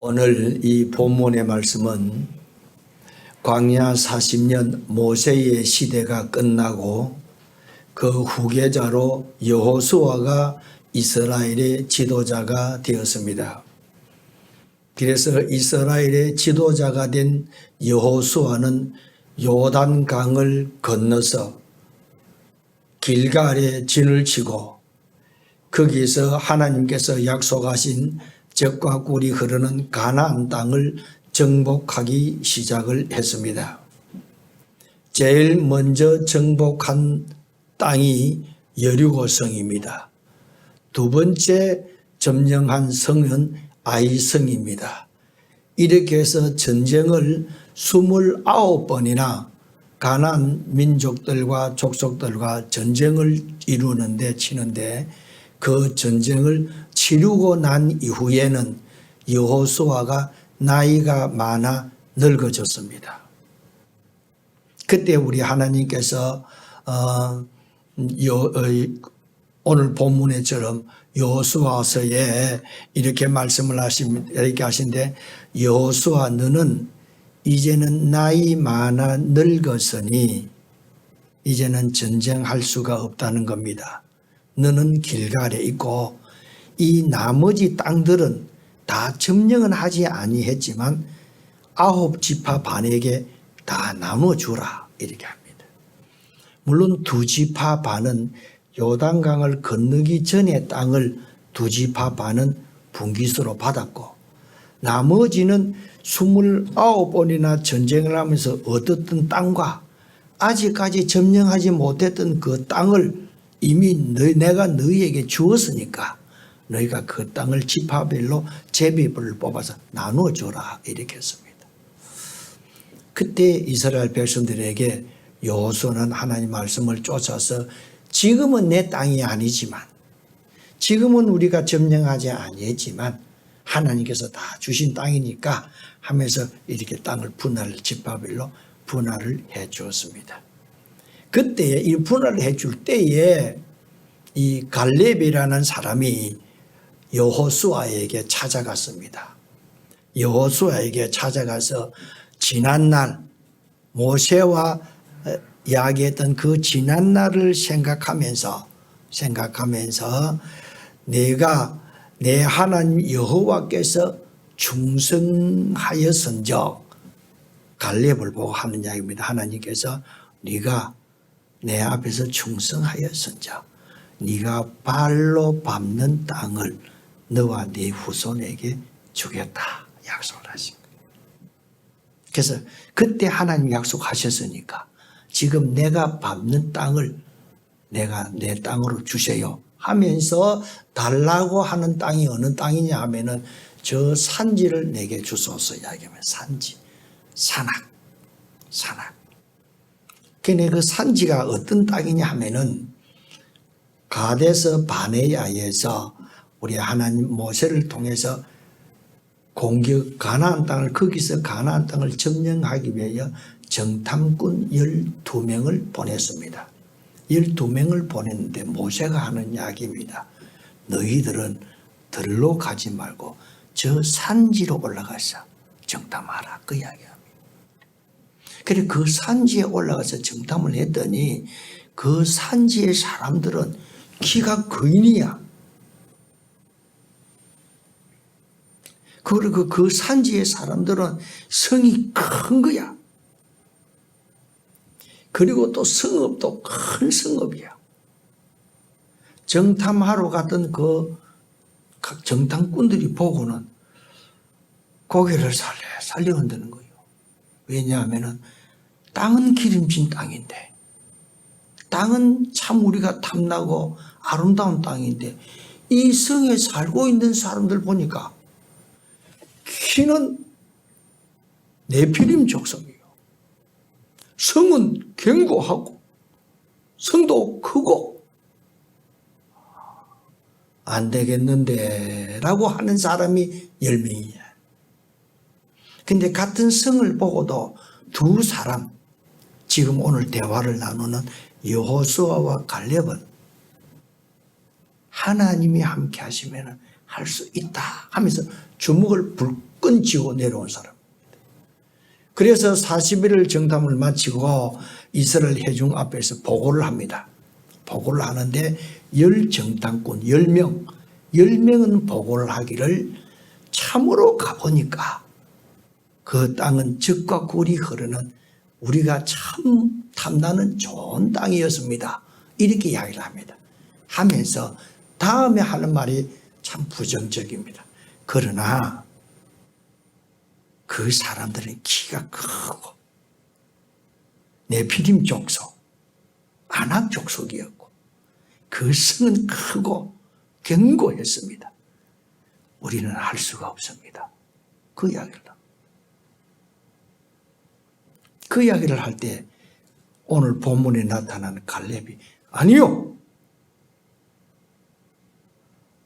오늘 이 본문의 말씀은 광야 40년 모세의 시대가 끝나고 그 후계자로 여호수아가 이스라엘의 지도자가 되었습니다. 그래서 이스라엘의 지도자가 된 여호수아는 요단강을 건너서 길갈에 진을 치고 거기서 하나님께서 약속하신 젖과 꿀이 흐르는 가나안 땅을 정복하기 시작을 했습니다. 제일 먼저 정복한 땅이 여리고성입니다. 두 번째 점령한 성은 아이성입니다. 이렇게 해서 전쟁을 29번이나 가나안 민족들과 족속들과 전쟁을 치는데 그 전쟁을 치르고 난 이후에는 여호수아가 나이가 많아 늙어졌습니다. 그때 우리 하나님께서 오늘 본문에처럼 여호수아서에 이렇게 말씀을 하신데 여호수아 너는 이제는 나이 많아 늙었으니 이제는 전쟁할 수가 없다는 겁니다. 너는 길갈에 있고 이 나머지 땅들은 다 점령은 하지 아니했지만 9지파 반에게 다 나눠주라 이렇게 합니다. 물론 2지파 반은 요단강을 건너기 전에 땅을 2지파 반은 분깃으로 받았고 나머지는 29번이나 전쟁을 하면서 얻었던 땅과 아직까지 점령하지 못했던 그 땅을 이미 내가 너희에게 주었으니까 너희가 그 땅을 지파별로 제비를 뽑아서 나누어줘라 이렇게 했습니다. 그때 이스라엘 백성들에게 여호수아는 하나님 말씀을 쫓아서 지금은 내 땅이 아니지만 지금은 우리가 점령하지 아니했지만 하나님께서 다 주신 땅이니까 하면서 이렇게 땅을 지파별로 분할을 해 주었습니다. 그때 이 분할을 해줄 때에 이 갈렙이라는 사람이 여호수아에게 찾아갔습니다. 여호수아에게 찾아가서 지난날 모세와 이야기했던 그 지난날을 생각하면서 내가 내 하나님 여호와께서 충성하였은즉 갈렙을 보고 하는 이야기입니다. 하나님께서 네가 내 앞에서 충성하였은즉 네가 발로 밟는 땅을 너와 네 후손에게 주겠다 약속을 하신 거예요. 그래서 그때 하나님 약속하셨으니까 지금 내가 밟는 땅을 내가 내 땅으로 주세요 하면서 달라고 하는 땅이 어느 땅이냐 하면은 저 산지를 내게 주소서 이야기하면 산지, 산악. 근데 그 산지가 어떤 땅이냐 하면은 가데스 바네야에서 우리 하나님 모세를 통해서 가나안 땅을 거기서 가나안 땅을 점령하기 위하여 정탐꾼 12명을 보냈습니다. 12명을 보냈는데 모세가 하는 이야기입니다. 너희들은 들로 가지 말고 저 산지로 올라가서 정탐하라 그 이야기합니다. 그래 그 산지에 올라가서 정탐을 했더니 그 산지의 사람들은 키가 거인이야. 그리고 그 산지의 사람들은 성이 큰 거야. 그리고 또 성읍도 큰 성읍이야. 정탐하러 갔던 그 정탐꾼들이 보고는 고개를 살려 흔드는 거예요. 왜냐하면 땅은 기름진 땅인데 땅은 참 우리가 탐나고 아름다운 땅인데 이 성에 살고 있는 사람들 보니까 키는 네피림 족속이에요. 성은 견고하고 성도 크고 안 되겠는데 라고 하는 사람이 10명이야. 근데 같은 성을 보고도 두 사람 지금 오늘 대화를 나누는 여호수아와 갈렙은 하나님이 함께 하시면 할 수 있다 하면서 주먹을 불끈 지고 내려온 사람. 그래서 40일을 정탐을 마치고 이스라엘 회중 앞에서 보고를 합니다. 보고를 하는데 10정탐꾼 10명은 보고를 하기를 참으로 가보니까 그 땅은 젖과 꿀이 흐르는 우리가 참 탐나는 좋은 땅이었습니다. 이렇게 이야기를 합니다. 하면서 다음에 하는 말이 참 부정적입니다. 그러나 그 사람들은 키가 크고 네피림 족속, 아낙 족속이었고 그 성은 크고 견고했습니다. 우리는 할 수가 없습니다. 그 이야기를 할 때 오늘 본문에 나타나는 갈렙이 아니요.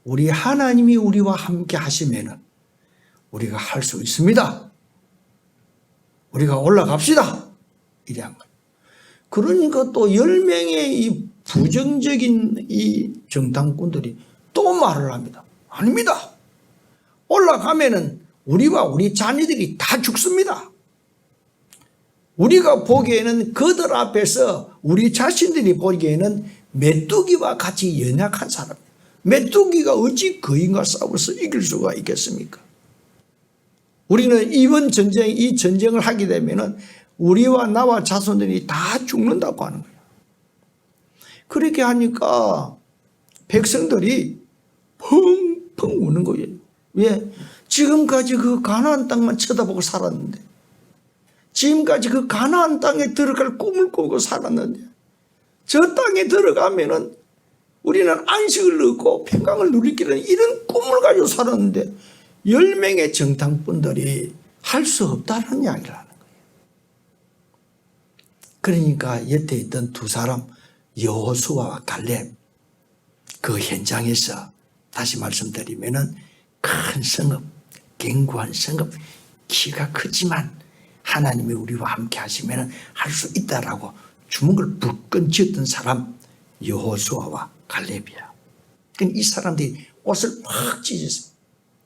우리 하나님이 우리와 함께 하시면은 우리가 할 수 있습니다. 우리가 올라갑시다. 이래 한 거예요. 그러니까 또 10명의 이 부정적인 이 정탐꾼들이 또 말을 합니다. 아닙니다. 올라가면은 우리와 우리 자녀들이 다 죽습니다. 우리가 보기에는 그들 앞에서 우리 자신들이 보기에는 메뚜기와 같이 연약한 사람. 메뚜기가 어찌 거인과 싸워서 이길 수가 있겠습니까? 우리는 이번 전쟁, 이 전쟁을 하게 되면은 우리와 나와 자손들이 다 죽는다고 하는 거예요. 그렇게 하니까 백성들이 펑펑 우는 거예요. 왜? 지금까지 그 가나안 땅만 쳐다보고 살았는데, 지금까지 그 가나안 땅에 들어갈 꿈을 꾸고 살았는데, 저 땅에 들어가면은 우리는 안식을 얻고 평강을 누리기는 이런 꿈을 가지고 살았는데 10명의 정탐꾼들이 할 수 없다는 이야기를 하는 거예요. 그러니까 여태 있던 두 사람 여호수아와 갈렙, 그 현장에서 다시 말씀드리면은 큰 성읍, 견고한 성읍, 키가 크지만 하나님이 우리와 함께 하시면은 할 수 있다라고 주먹을 불끈 쥐었던 사람 여호수아와 갈렙이야. 그러니까 이 사람들이 옷을 팍 찢었어요.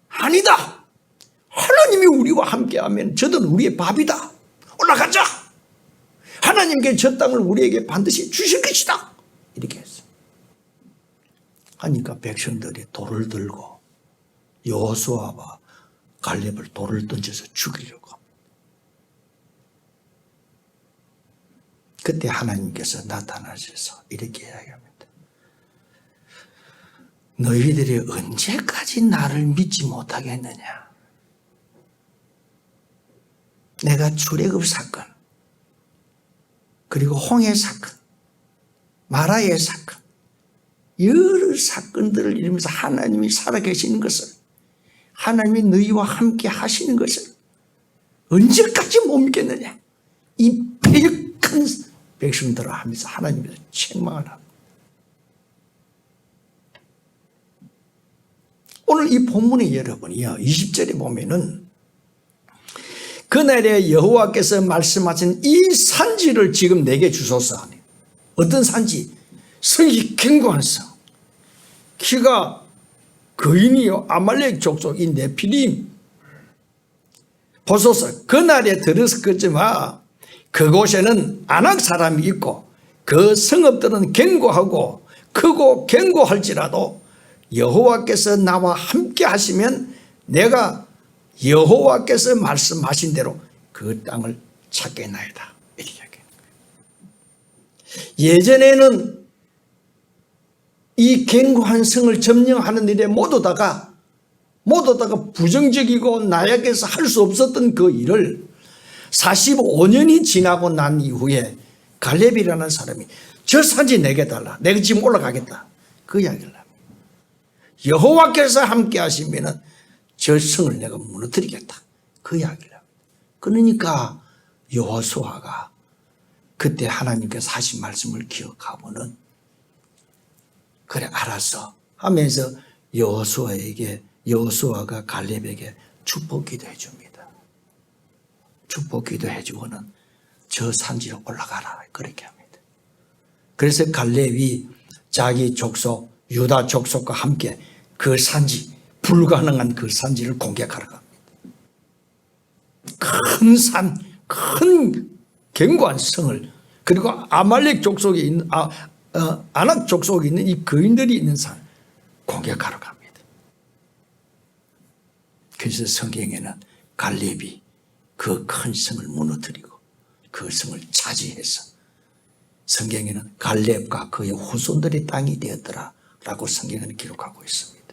아니다. 하나님이 우리와 함께하면 저들은 우리의 밥이다. 올라가자. 하나님께 저 땅을 우리에게 반드시 주실 것이다. 이렇게 했어. 하니까 백성들이 돌을 들고 여호수아와 갈렙을 돌을 던져서 죽이려고 합니다. 그때 하나님께서 나타나셔서 이렇게 이야기합니다. 너희들이 언제까지 나를 믿지 못하겠느냐? 내가 출애굽 사건, 그리고 홍해 사건, 마라의 사건, 여러 사건들을 이루면서 하나님이 살아계시는 것을, 하나님이 너희와 함께 하시는 것을 언제까지 못 믿겠느냐? 이 패역한 백성들을 하면서 하나님께서 책망을 합니다. 오늘 이 본문에 여러분이요 20절에 보면은 그날에 여호와께서 말씀하신 이 산지를 지금 내게 주소서. 어떤 산지? 성이 견고한 성, 키가 거인이요 아말렉 족속 이 네피림. 보소서, 그날에 들었겠지만 그곳에는 아낙 사람이 있고 그 성읍들은 견고하고 크고 견고할지라도 여호와께서 나와 함께 하시면 내가 여호와께서 말씀하신 대로 그 땅을 찾겠나이다. 이렇게 이야기해요. 예전에는 이 견고한 성을 점령하는 일에 모두 다가 부정적이고 나약해서 할 수 없었던 그 일을 45년이 지나고 난 이후에 갈렙이라는 사람이 저 산지 내게 달라. 내가 지금 올라가겠다. 그 이야기를 합니다. 여호와께서 함께 하시면은 저 성을 내가 무너뜨리겠다. 그 이야기를 합니다. 그러니까 여호수아가 그때 하나님께서 하신 말씀을 기억하고는 그래 알았어 하면서 여호수아가 갈렙에게 축복 기도해 줍니다. 축복 기도해 주고는 저 산지로 올라가라 그렇게 합니다. 그래서 갈렙이 자기 족속 유다 족속과 함께 그 산지, 불가능한 그 산지를 공격하러 갑니다. 큰 산, 큰 견고한 성을, 그리고 아말렉 족속에 있는 아낙 족속에 있는 이 거인들이 있는 산 공격하러 갑니다. 그래서 성경에는 갈렙이 그 큰 성을 무너뜨리고 그 성을 차지해서 성경에는 갈렙과 그의 후손들의 땅이 되었더라 라고 성경에는 기록하고 있습니다.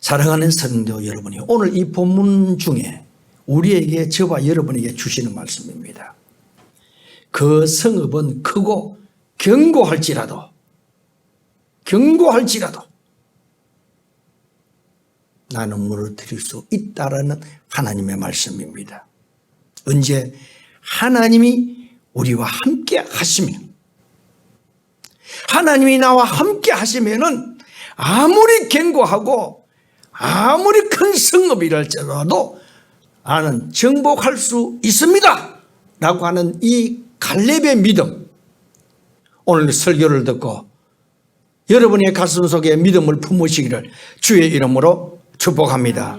사랑하는 성도 여러분이, 오늘 이 본문 중에 우리에게, 저와 여러분에게 주시는 말씀입니다. 그 성읍은 크고 견고할지라도 나는 무너뜨릴 수 있다라는 하나님의 말씀입니다. 언제? 하나님이 우리와 함께 하시면, 하나님이 나와 함께 하시면은 아무리 견고하고 아무리 큰 성읍이랄지라도 나는 정복할 수 있습니다 라고 하는 이 갈렙의 믿음, 오늘 설교를 듣고 여러분의 가슴 속에 믿음을 품으시기를 주의 이름으로 축복합니다.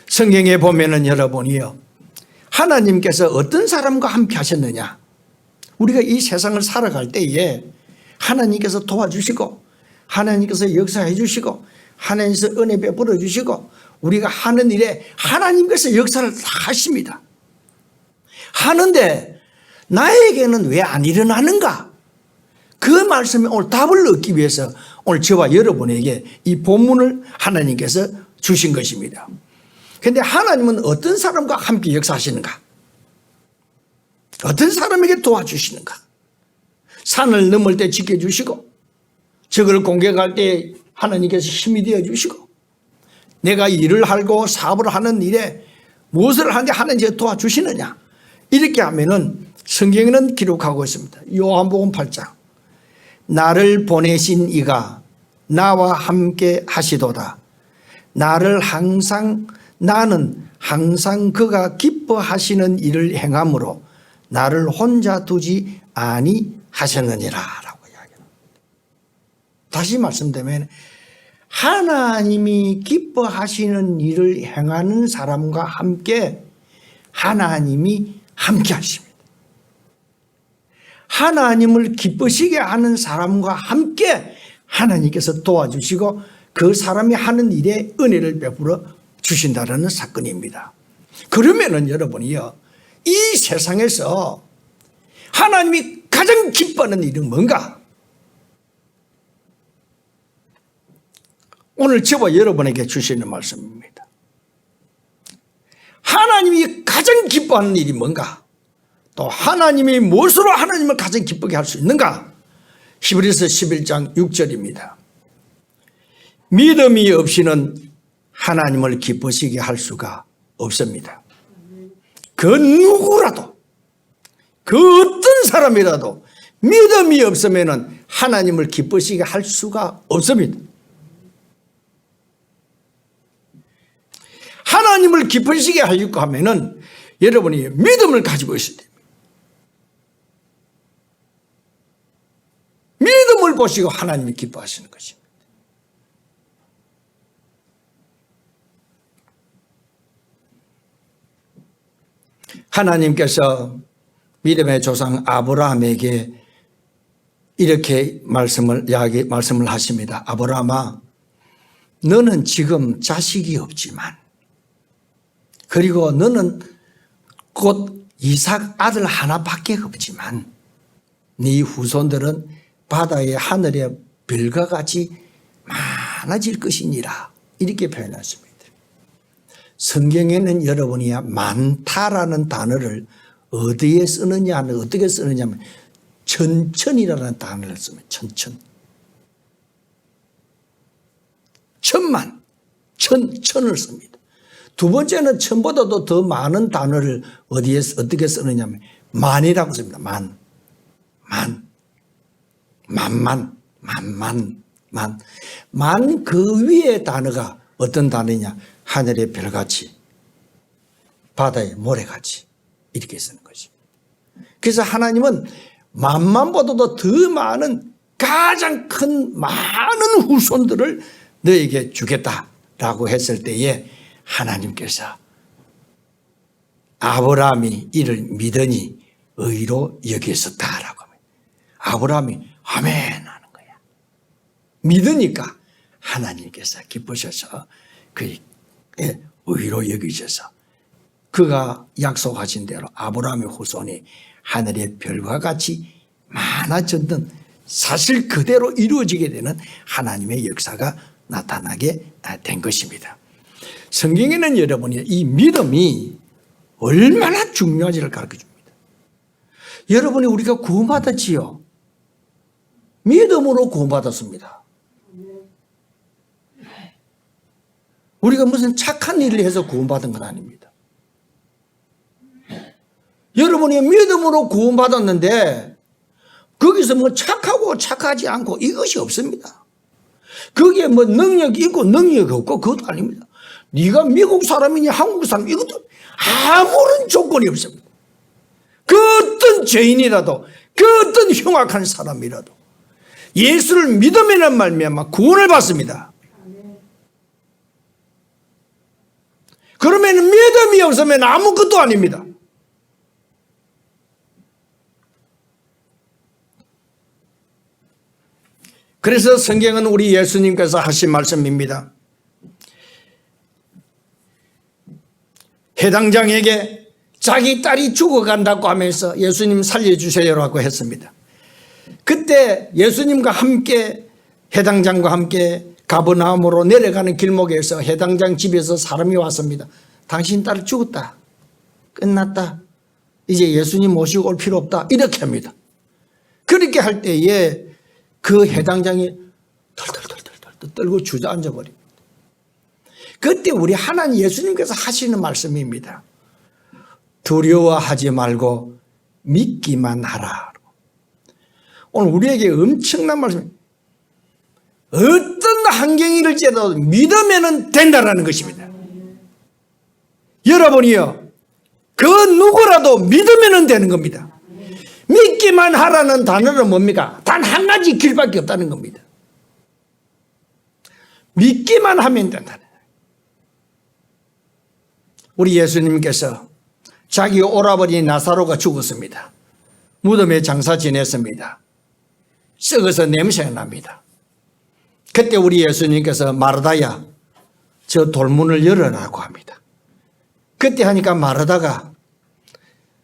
성경에 보면은 여러분이요, 하나님께서 어떤 사람과 함께 하셨느냐, 우리가 이 세상을 살아갈 때에 하나님께서 도와주시고 하나님께서 역사해 주시고 하나님께서 은혜 베풀어 주시고 우리가 하는 일에 하나님께서 역사를 다 하십니다. 하는데 나에게는 왜 안 일어나는가? 그 말씀에 오늘 답을 얻기 위해서 오늘 저와 여러분에게 이 본문을 하나님께서 주신 것입니다. 그런데 하나님은 어떤 사람과 함께 역사하시는가? 어떤 사람에게 도와주시는가? 산을 넘을 때 지켜주시고 적을 공격할 때 하나님께서 힘이 되어주시고 내가 일을 하고 사업을 하는 일에 무엇을 하는데 하나님께서 도와주시느냐? 이렇게 하면은 성경에는 기록하고 있습니다. 요한복음 8장, 나를 보내신 이가 나와 함께 하시도다. 나는 항상 그가 기뻐하시는 일을 행함으로 나를 혼자 두지 아니하셨느니라 라고 이야기합니다. 다시 말씀드리면 하나님이 기뻐하시는 일을 행하는 사람과 함께 하나님이 함께 하십니다. 하나님을 기쁘시게 하는 사람과 함께 하나님께서 도와주시고 그 사람이 하는 일에 은혜를 베풀어 주신다는 사건입니다. 그러면은 여러분이요, 이 세상에서 하나님이 가장 기뻐하는 일은 뭔가? 오늘 저와 여러분에게 주시는 말씀입니다. 하나님이 가장 기뻐하는 일이 뭔가? 또 하나님이 무엇으로 하나님을 가장 기쁘게 할 수 있는가? 히브리서 11장 6절입니다. 믿음이 없이는 하나님을 기쁘시게 할 수가 없습니다. 그 누구라도, 그 어떤 사람이라도 믿음이 없으면 하나님을 기쁘시게 할 수가 없습니다. 하나님을 기쁘시게 하려고 하면은 여러분이 믿음을 가지고 있어야 됩니다. 믿음을 보시고 하나님이 기뻐하시는 것입니다. 하나님께서 믿음의 조상 아브라함에게 이렇게 말씀을 하십니다. 아브라함아, 너는 지금 자식이 없지만, 그리고 너는 곧 이삭 아들 하나밖에 없지만 네 후손들은 바다의 하늘의 별과 같이 많아질 것이니라, 이렇게 표현했습니다. 성경에는 여러분이 많다라는 단어를 어디에 쓰느냐는 어떻게 쓰느냐면 천천이라는 단어를 씁니다. 천을 씁니다. 두 번째는 천보다도 더 많은 단어를 어떻게 쓰느냐면 만이라고 씁니다. 만 그 위에 단어가 어떤 단어냐? 하늘의 별같이, 바다의 모래같이, 이렇게 쓰는 것입니다. 그래서 하나님은 만만보다도 더 많은, 가장 큰 많은 후손들을 너에게 주겠다라고 했을 때에 하나님께서 아브라함이 이를 믿으니 의로 여겼었다라고 합니다. 아브라함이 아멘 하는 거야. 믿으니까 하나님께서 기쁘셔서 그의 의로 여기셔서 그가 약속하신 대로 아브라함의 후손이 하늘의 별과 같이 많아졌던 사실 그대로 이루어지게 되는 하나님의 역사가 나타나게 된 것입니다. 성경에는 여러분이 이 믿음이 얼마나 중요한지를 가르쳐 줍니다. 여러분이 우리가 구원받았지요. 믿음으로 구원받았습니다. 우리가 무슨 착한 일을 해서 구원받은 건 아닙니다. 여러분이 믿음으로 구원받았는데 거기서 뭐 착하고 착하지 않고 이것이 없습니다. 거기에 뭐 능력이 있고 능력이 없고 그것도 아닙니다. 네가 미국 사람이니 한국 사람 이것도 아무런 조건이 없습니다. 그 어떤 죄인이라도 그 어떤 흉악한 사람이라도 예수를 믿으면 말미암아 구원을 받습니다. 그러면 믿음이 없으면 아무것도 아닙니다. 그래서 성경은 우리 예수님께서 하신 말씀입니다. 해당장에게 자기 딸이 죽어간다고 하면서 예수님 살려주세요라고 했습니다. 그때 예수님과 함께 해당장과 함께 가버나움으로 내려가는 길목에서 해당장 집에서 사람이 왔습니다. 당신 딸 죽었다. 끝났다. 이제 예수님 모시고 올 필요 없다. 이렇게 합니다. 그렇게 할 때에 그 해당장이 덜덜덜덜 떨고 주저앉아 버립니다. 그때 우리 하나님 예수님께서 하시는 말씀입니다. 두려워하지 말고 믿기만 하라. 오늘 우리에게 엄청난 말씀입니다. 어떤 환경일지라도 믿으면 된다라는 것입니다. 여러분이요, 그 누구라도 믿으면 되는 겁니다. 믿기만 하라는 단어는 뭡니까? 단 한 가지 길밖에 없다는 겁니다. 믿기만 하면 된다는 거예요. 우리 예수님께서 자기 오라버니 나사로가 죽었습니다. 무덤에 장사 지냈습니다. 썩어서 냄새가 납니다. 그때 우리 예수님께서 마르다야 저 돌문을 열어라고 합니다. 그때 하니까 마르다가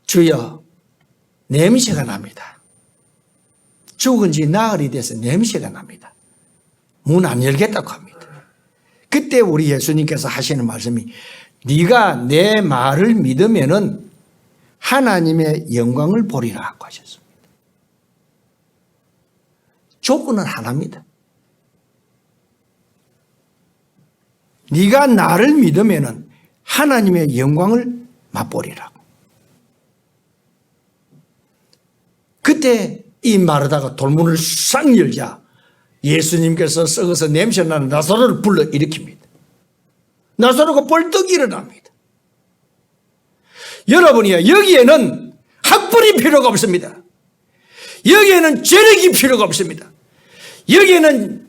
주여 냄새가 납니다. 죽은 지 나흘이 돼서 냄새가 납니다. 문 안 열겠다고 합니다. 그때 우리 예수님께서 하시는 말씀이 네가 내 말을 믿으면은 하나님의 영광을 보리라고 하셨습니다. 조건은 하나입니다. 네가 나를 믿으면은 하나님의 영광을 맛보리라고. 그때 이 마르다가 돌문을 싹 열자 예수님께서 썩어서 냄새나는 나사로를 불러 일으킵니다. 나사로가 벌떡 일어납니다. 여러분이요, 여기에는 학벌이 필요가 없습니다. 여기에는 재력이 필요가 없습니다. 여기에는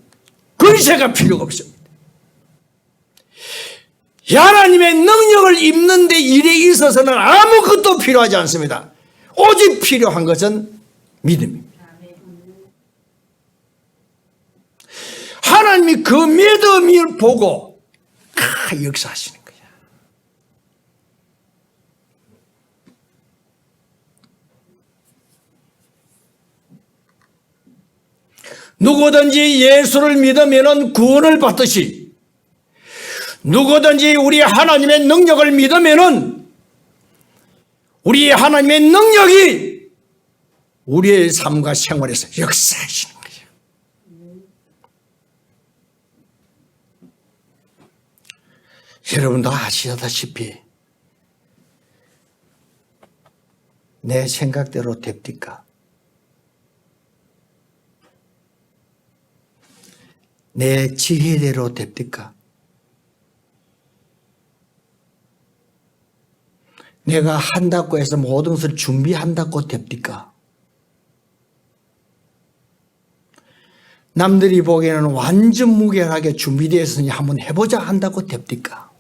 권세가 필요가 없습니다. 하나님의 능력을 입는 데 일에 있어서는 아무것도 필요하지 않습니다. 오직 필요한 것은 믿음입니다. 하나님이 그 믿음을 보고 역사하시는 거예요. 누구든지 예수를 믿으면 구원을 받듯이 누구든지 우리 하나님의 능력을 믿으면 우리 하나님의 능력이 우리의 삶과 생활에서 역사하시는 거예요. 여러분도 아시다시피 내 생각대로 됩니까? 내 지혜대로 됩니까? 내가 한다고 해서 모든 것을 준비한다고 됩니까? 남들이 보기에는 완전 무결하게 준비되어 있으니 한번 해보자 한다고 됩니까?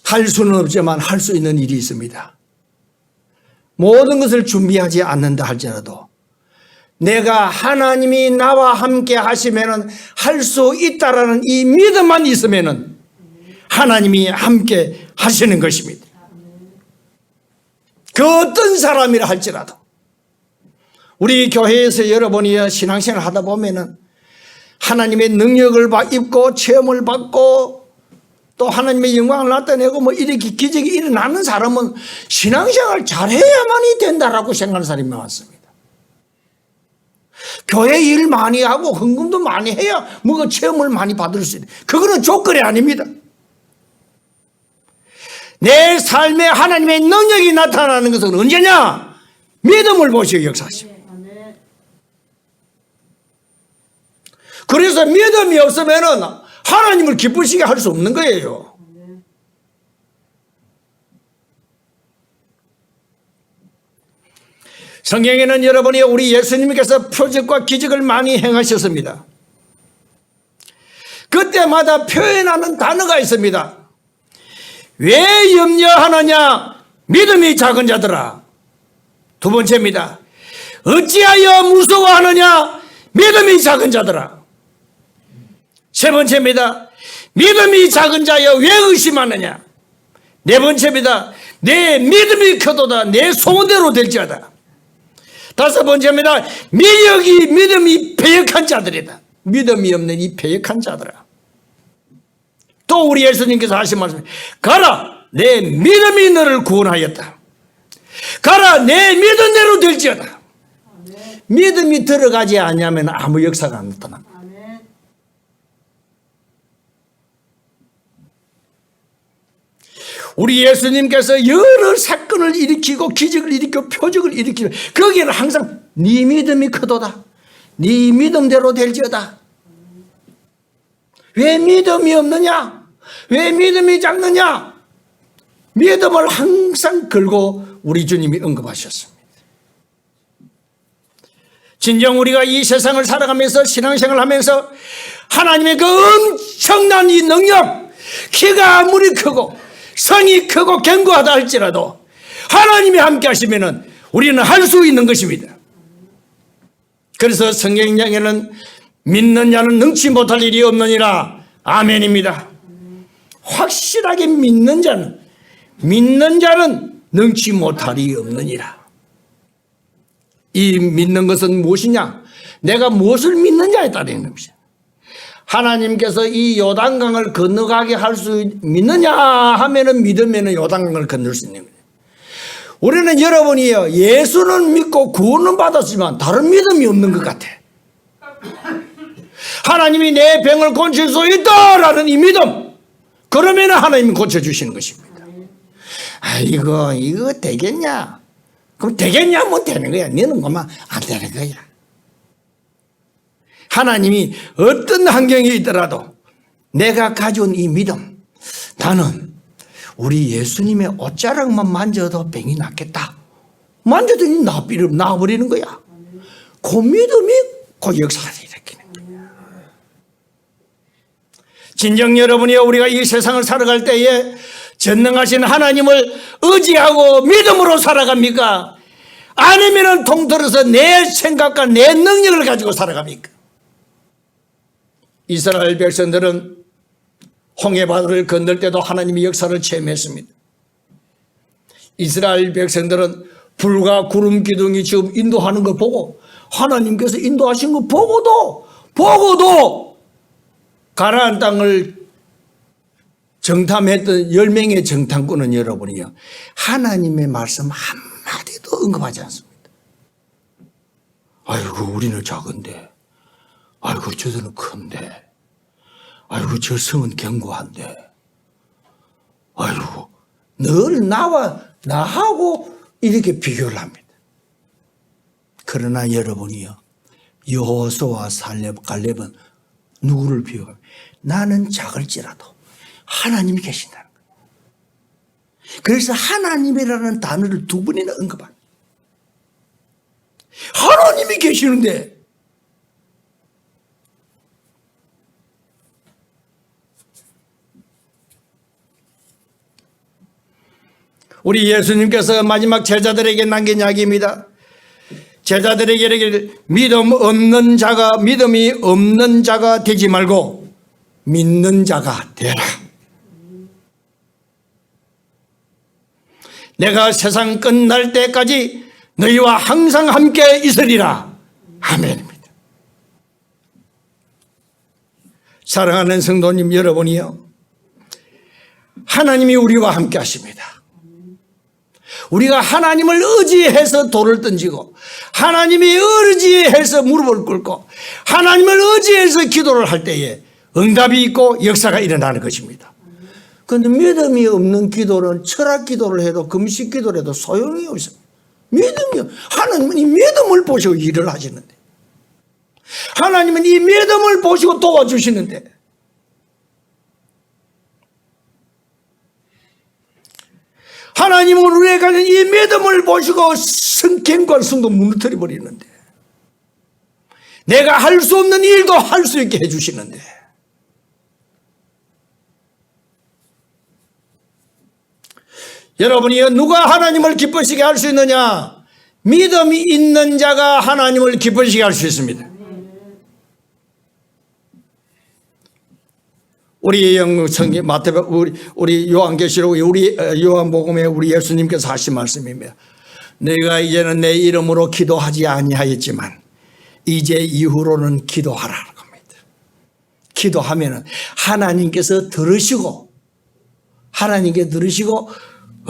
할 수는 없지만 할 수 있는 일이 있습니다. 모든 것을 준비하지 않는다 할지라도 내가 하나님이 나와 함께 하시면은 할 수 있다라는 이 믿음만 있으면은 하나님이 함께 하시는 것입니다. 그 어떤 사람이라 할지라도 우리 교회에서 여러분이 신앙생활을 하다 보면은 하나님의 능력을 입고 체험을 받고 또 하나님의 영광을 나타내고 뭐 이렇게 기적이 일어나는 사람은 신앙생활 잘해야만이 된다라고 생각하는 사람이 많습니다. 교회 일 많이 하고 헌금도 많이 해야 뭔가 체험을 많이 받을 수 있어요. 그거는 조건이 아닙니다. 내 삶에 하나님의 능력이 나타나는 것은 언제냐? 믿음을 보시고 역사하십니다. 그래서 믿음이 없으면 하나님을 기쁘시게 할 수 없는 거예요. 성경에는 여러분이 우리 예수님께서 표적과 기적을 많이 행하셨습니다. 그때마다 표현하는 단어가 있습니다. 왜 염려하느냐? 믿음이 작은 자들아. 두 번째입니다. 어찌하여 무서워하느냐? 믿음이 작은 자들아. 세 번째입니다. 믿음이 작은 자여 왜 의심하느냐? 네 번째입니다. 내 믿음이 크도다 내 소원대로 될지어다. 다섯 번째입니다. 믿음이 패역한 자들이다. 믿음이 없는 이 패역한 자들아. 또 우리 예수님께서 하신 말씀, 가라 내 믿음이 너를 구원하였다. 가라 내 믿은 대로 될지어다. 믿음이 들어가지 않으면 아무 역사가 안 나타납니다. 우리 예수님께서 여러 사건을 일으키고 기적을 일으키고 표적을 일으키고 거기에는 항상 네 믿음이 크도다. 네 믿음대로 될지어다. 왜 믿음이 없느냐? 왜 믿음이 작느냐? 믿음을 항상 걸고 우리 주님이 언급하셨습니다. 진정 우리가 이 세상을 살아가면서 신앙생활을 하면서 하나님의 그 엄청난 이 능력, 키가 아무리 크고 성이 크고 견고하다 할지라도 하나님이 함께 하시면 우리는 할 수 있는 것입니다. 그래서 성경에는 믿는 자는 능치 못할 일이 없느니라. 아멘입니다. 확실하게 믿는 자는 능치 못할 일이 없느니라. 이 믿는 것은 무엇이냐? 내가 무엇을 믿느냐에 따라 있는 것이야. 하나님께서 이 요단강을 건너가게 할 수 믿느냐 하면은 믿으면은 요단강을 건널 수 있는 거예요. 우리는 여러분이요 예수는 믿고 구원은 받았지만 다른 믿음이 없는 것 같아. 하나님이 내 병을 고칠 수 있다라는 이 믿음, 그러면 하나님이 고쳐주시는 것입니다. 아 이거 되겠냐? 그럼 되겠냐 하면 되는 거야. 너는 그만 안 되는 거야. 하나님이 어떤 환경이 있더라도 내가 가져온 이 믿음, 나는 우리 예수님의 옷자락만 만져도 병이 낫겠다. 만져더니 나와버리는 거야. 그 믿음이 그 역사를 일으키는 거야. 진정 여러분이요, 우리가 이 세상을 살아갈 때에 전능하신 하나님을 의지하고 믿음으로 살아갑니까? 아니면 통틀어서 내 생각과 내 능력을 가지고 살아갑니까? 이스라엘 백성들은 홍해바다를 건널 때도 하나님의 역사를 체험했습니다. 이스라엘 백성들은 불과 구름 기둥이 지금 인도하는 걸 보고 하나님께서 인도하신 거 보고도 가나안 땅을 정탐했던 10명의 정탐꾼은 여러분이요 하나님의 말씀 한마디도 언급하지 않습니다. 아이고 우리는 작은데, 아이고 저들은 큰데, 아이고 저 성은 견고한데, 아이고 늘 나하고 이렇게 비교를 합니다. 그러나 여러분이요 여호수아와 갈렙은 누구를 비교합니까? 나는 작을지라도 하나님이 계신다는 거예요. 그래서 하나님이라는 단어를 두 번이나 언급합니다. 하나님이 계시는데 우리 예수님께서 마지막 제자들에게 남긴 이야기입니다. 제자들에게 이르기를 믿음이 없는 자가 되지 말고 믿는 자가 되라. 내가 세상 끝날 때까지 너희와 항상 함께 있으리라. 아멘입니다. 사랑하는 성도님 여러분이요, 하나님이 우리와 함께 하십니다. 우리가 하나님을 의지해서 돌을 던지고 하나님이 의지해서 무릎을 꿇고 하나님을 의지해서 기도를 할 때에 응답이 있고 역사가 일어나는 것입니다. 그런데 믿음이 없는 기도는 철학 기도를 해도 금식 기도를 해도 소용이 없습니다. 하나님은 이 믿음을 보시고 일을 하시는데, 하나님은 이 믿음을 보시고 도와주시는데, 하나님은 우리에게 가진 이 믿음을 보시고 성경과 성도 무너뜨려 버리는데, 내가 할 수 없는 일도 할 수 있게 해주시는데, 여러분이 누가 하나님을 기쁘시게 할 수 있느냐? 믿음이 있는 자가 하나님을 기쁘시게 할 수 있습니다. 우리 성경 우리 요한계시록 우리 요한복음에 우리 예수님께서 하신 말씀입니다. 너희가 이제는 내 이름으로 기도하지 아니하였지만 이제 이후로는 기도하라는 겁니다. 기도하면은 하나님께서 들으시고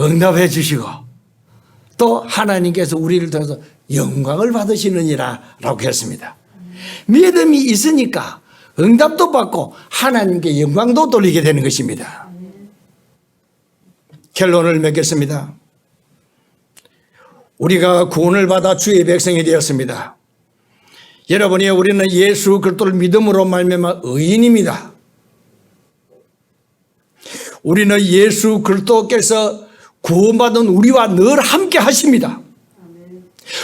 응답해 주시고 또 하나님께서 우리를 통해서 영광을 받으시느니라 라고 했습니다. 믿음이 있으니까 응답도 받고 하나님께 영광도 돌리게 되는 것입니다. 결론을 맺겠습니다. 우리가 구원을 받아 주의 백성이 되었습니다. 여러분이 우리는 예수 그리스도를 믿음으로 말미암아 의인입니다. 우리는 예수 그리스도께서 구원받은 우리와 늘 함께 하십니다.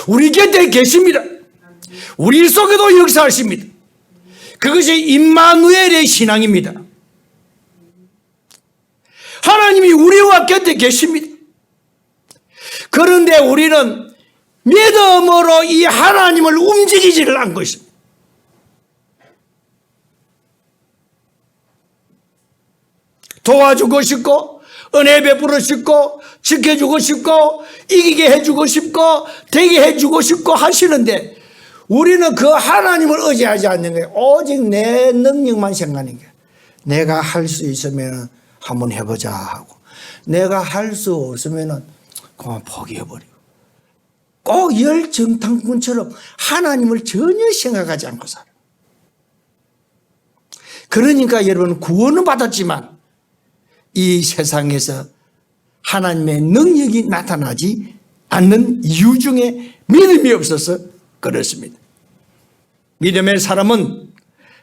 우리 곁에 계십니다. 우리 속에도 역사하십니다. 그것이 임마누엘의 신앙입니다. 하나님이 우리와 곁에 계십니다. 그런데 우리는 믿음으로 이 하나님을 움직이지를 않고 있습니다. 도와주고 싶고 은혜 베풀어 싶고 지켜주고 싶고 이기게 해주고 싶고 되게 해주고 싶고 하시는데 우리는 그 하나님을 의지하지 않는 거예요. 오직 내 능력만 생각하는 거예요. 내가 할 수 있으면 한번 해보자 하고 내가 할 수 없으면 그만 포기해버리고 꼭 열정탕꾼처럼 하나님을 전혀 생각하지 않고 살아요. 그러니까 여러분 구원은 받았지만 이 세상에서 하나님의 능력이 나타나지 않는 이유 중에 믿음이 없어서 그렇습니다. 믿음의 사람은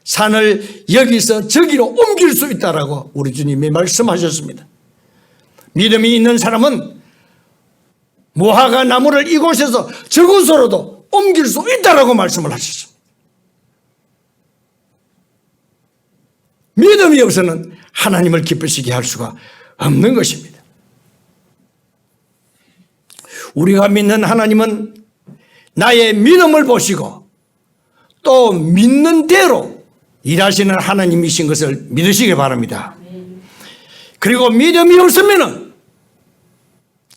산을 여기서 저기로 옮길 수 있다라고 우리 주님이 말씀하셨습니다. 믿음이 있는 사람은 무화과 나무를 이곳에서 저곳으로도 옮길 수 있다라고 말씀을 하셨습니다. 믿음이 없어서는 하나님을 기쁘시게 할 수가 없는 것입니다. 우리가 믿는 하나님은 나의 믿음을 보시고 또 믿는 대로 일하시는 하나님이신 것을 믿으시기 바랍니다. 그리고 믿음이 없으면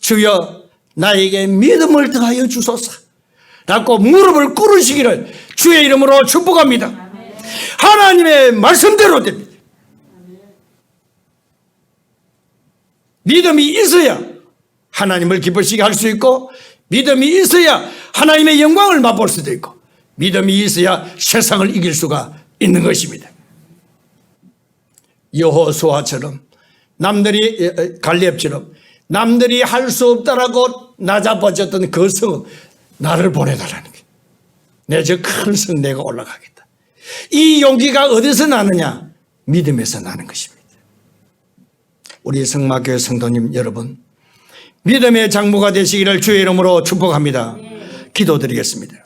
주여 나에게 믿음을 더하여 주소서 라고 무릎을 꿇으시기를 주의 이름으로 축복합니다. 하나님의 말씀대로 됩니다. 믿음이 있어야 하나님을 기쁘시게 할 수 있고 믿음이 있어야 하나님의 영광을 맛볼 수도 있고 믿음이 있어야 세상을 이길 수가 있는 것입니다. 여호수아처럼 남들이 갈렙처럼 남들이 할 수 없다라고 나잡아졌던 그 성은 나를 보내달라는 거예요. 내 저 큰 성 내가 올라가겠다. 이 용기가 어디서 나느냐? 믿음에서 나는 것입니다. 우리 성막교회 성도님 여러분 믿음의 장부가 되시기를 주의 이름으로 축복합니다. 기도드리겠습니다.